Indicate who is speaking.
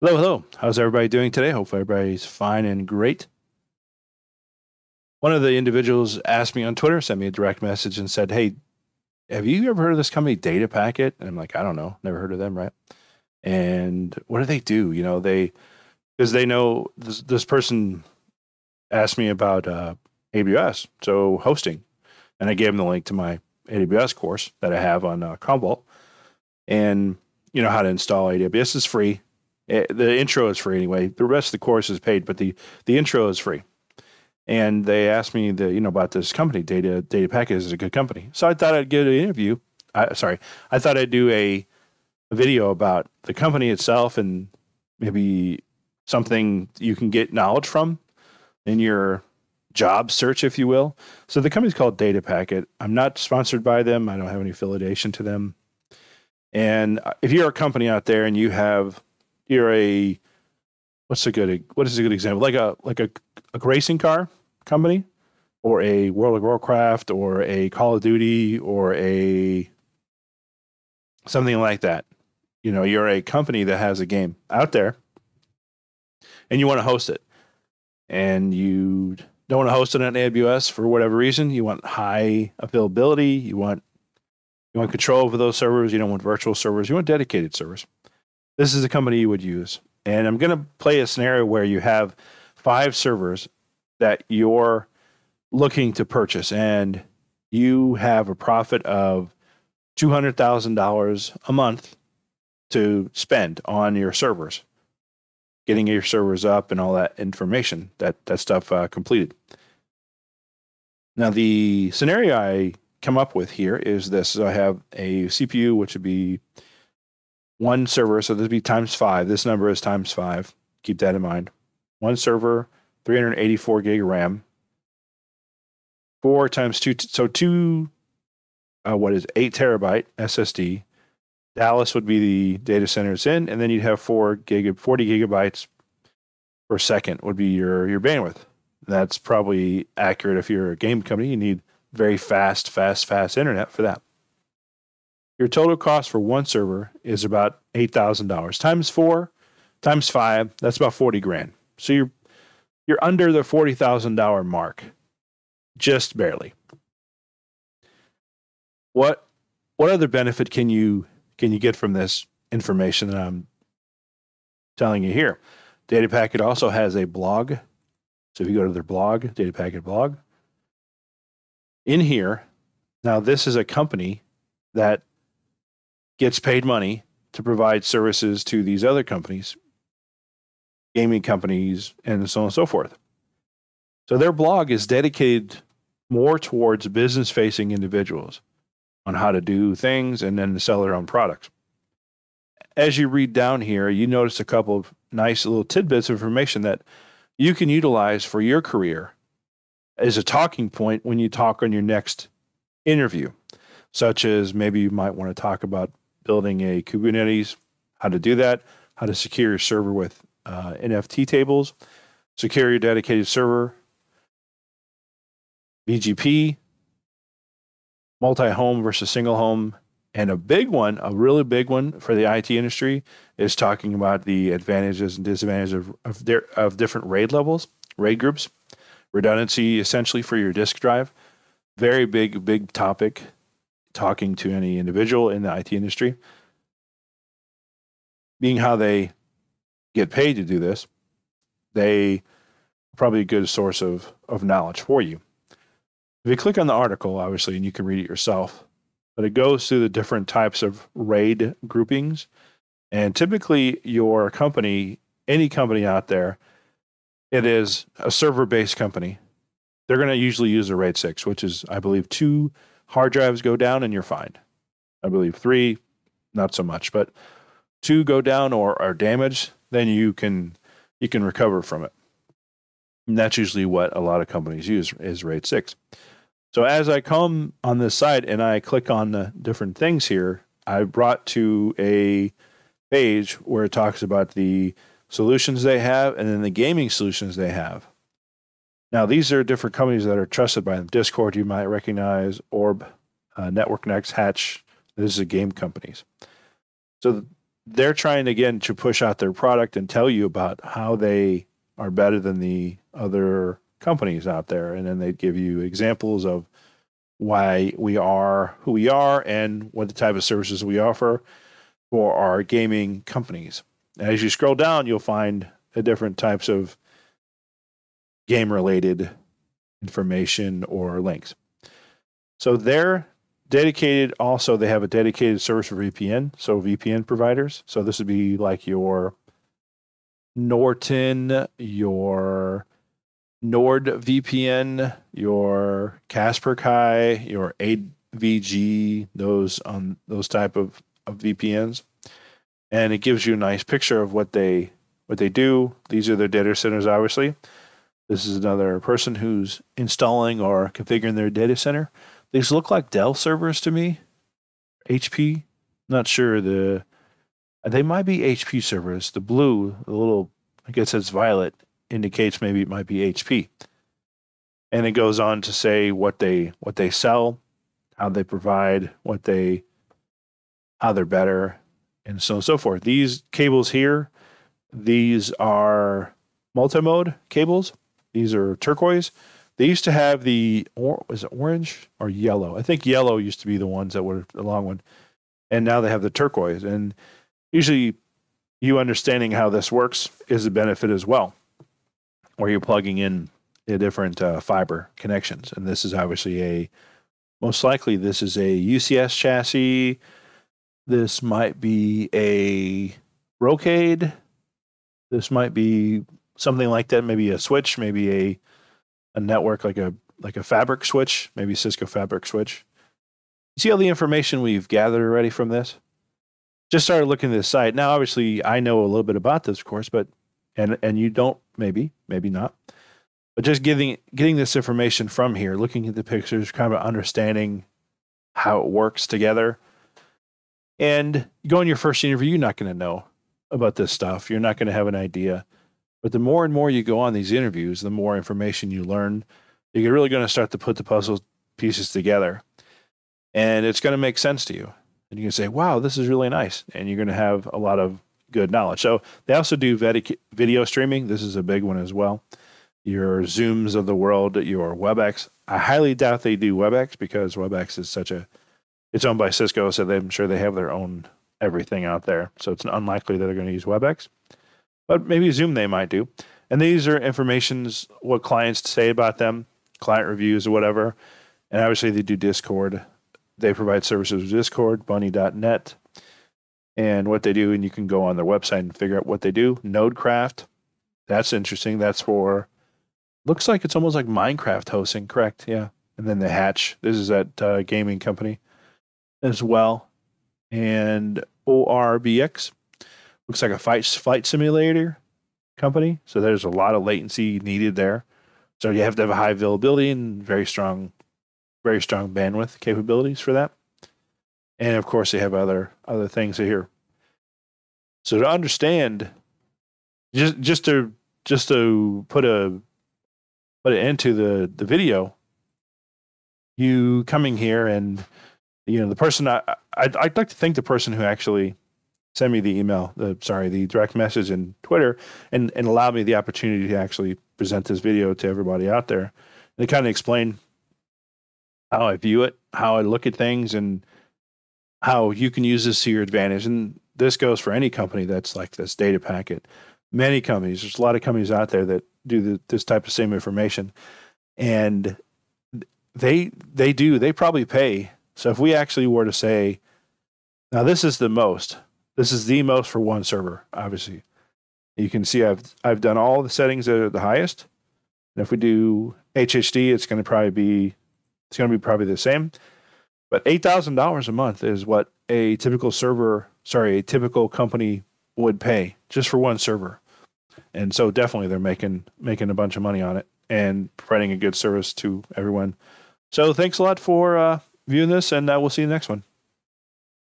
Speaker 1: Hello, hello. How's everybody doing today? Hope everybody's fine and great. One of the individuals asked me on Twitter, sent me a direct message and said, "Hey, have you ever heard of this company, Data Packet?" And I'm like, "I don't know. Never heard of them, right?" And what do they do? Because they know this person asked me about AWS, so hosting. And I gave him the link to my AWS course that I have on Commvault. And how to install AWS is free. The intro is free anyway. The rest of the course is paid, but the intro is free. And they asked me about this company. Data Packet is a good company, so I thought I'd get an interview. I thought I'd do a video about the company itself and maybe something you can get knowledge from in your job search, if you will. So the company's called Data Packet. I'm not sponsored by them. I don't have any affiliation to them. And if you're a company out there and you're a what is a good example? Like a racing car company or a World of Warcraft or a Call of Duty or a something like that. You're a company that has a game out there and you want to host it. And you don't want to host it on AWS for whatever reason. You want high availability, you want control over those servers, you don't want virtual servers, you want dedicated servers. This is a company you would use. And I'm going to play a scenario where you have 5 servers that you're looking to purchase, and you have a profit of $200,000 a month to spend on your servers, getting your servers up and all that information, that stuff completed. Now, the scenario I come up with here is this. So I have a CPU, which would be one server, so this would be times 5. This number is times 5. Keep that in mind. One server, 384 gig RAM. 4 times 2, so 2, 8 terabyte SSD. Dallas would be the data center it's in, and then you'd have 40 gigabytes per second would be your bandwidth. That's probably accurate if you're a game company. You need very fast internet for that. Your total cost for one server is about $8,000 times 4 times 5. That's about 40 grand. So you're under the $40,000 mark, just barely. What other benefit can you get from this information that I'm telling you here? Data Packet also has a blog. So if you go to their blog, Data Packet blog, in here, now this is a company that gets paid money to provide services to these other companies, gaming companies, and so on and so forth. So their blog is dedicated more towards business-facing individuals on how to do things and then to sell their own products. As you read down here, you notice a couple of nice little tidbits of information that you can utilize for your career as a talking point when you talk on your next interview, such as maybe you might want to talk about building a Kubernetes, how to do that, how to secure your server with NFT tables, secure your dedicated server, BGP, multi-home versus single home, and a big one, a really big one for the IT industry is talking about the advantages and disadvantages of different RAID levels, RAID groups, redundancy essentially for your disk drive. Very big topic talking to any individual in the IT industry. Being how they get paid to do this, they are probably a good source of knowledge for you. If you click on the article, obviously, and you can read it yourself, but it goes through the different types of RAID groupings. And typically your company, any company out there, it is a server-based company. They're going to usually use a RAID 6, which is, I believe, 2 hard drives go down and you're fine. I believe 3, not so much, but 2 go down or are damaged, then you can recover from it. And that's usually what a lot of companies use is RAID 6. So as I come on this site and I click on the different things here, I brought to a page where it talks about the solutions they have and then the gaming solutions they have. Now, these are different companies that are trusted by them. Discord, you might recognize, Orb, Network Next, Hatch. This is game companies. So they're trying again to push out their product and tell you about how they are better than the other companies out there. And then they give you examples of why we are who we are and what the type of services we offer for our gaming companies. As you scroll down, you'll find the different types of game related information or links. So they're dedicated. Also, they have a dedicated service for VPN. So VPN providers. So this would be like your Norton, your NordVPN, your Kaspersky, your AVG, those type of VPNs. And it gives you a nice picture of what they do. These are their data centers, obviously. This is another person who's installing or configuring their data center. These look like Dell servers to me. HP, not sure. They might be HP servers. The blue, the little, I guess it's violet, indicates maybe it might be HP. And it goes on to say what they sell, how they provide, how they're better, and so on and so forth. These cables here, these are multi-mode cables. These are turquoise. They used to have was it orange or yellow? I think yellow used to be the ones that were the long one. And now they have the turquoise. And usually you understanding how this works is a benefit as well, where you're plugging in the different fiber connections. And this is obviously most likely this is a UCS chassis. This might be a Brocade. This might be something like that. Maybe a switch, maybe a network like a fabric switch, maybe Cisco fabric switch. You see all the information we've gathered already from this? Just started looking at this site. Now, obviously, I know a little bit about this, of course, but and you don't, maybe not. But just getting this information from here, looking at the pictures, kind of understanding how it works together. And you go in your first interview, you're not going to know about this stuff. You're not going to have an idea. But the more and more you go on these interviews, the more information you learn. You're really going to start to put the puzzle pieces together. And it's going to make sense to you. And you can say, wow, this is really nice. And you're going to have a lot of good knowledge. So they also do video streaming. This is a big one as well. Your Zooms of the world, your WebEx. I highly doubt they do WebEx because WebEx is it's owned by Cisco, so I'm sure they have their own everything out there. So it's unlikely that they're going to use WebEx. But maybe Zoom they might do. And these are informations, what clients say about them, client reviews or whatever. And obviously they do Discord. They provide services with Discord, bunny.net, and what they do. And you can go on their website and figure out what they do. Nodecraft, that's interesting. That's for, looks like it's almost like Minecraft hosting, correct? Yeah. And then the Hatch, this is that gaming company as well. And ORBX, looks like a flight simulator company. So there's a lot of latency needed there. So you have to have a high availability and very strong bandwidth capabilities for that. And of course, they have other things here. So to understand, just to put it into the video, you coming here and the person I'd like to thank the person who actually sent me the email, the direct message in Twitter and allowed me the opportunity to actually present this video to everybody out there and to kind of explain how I view it, how I look at things, and how you can use this to your advantage. And this goes for any company that's like this Data Packet. Many companies, there's a lot of companies out there that do this type of same information. And they probably pay. So if we actually were to say, now this is the most for one server, obviously. You can see I've done all the settings that are the highest. And if we do HHD, it's going to be probably the same. But $8,000 a month is what a typical company would pay just for one server. And so definitely they're making a bunch of money on it and providing a good service to everyone. So thanks a lot for viewing this, and we'll see you next one.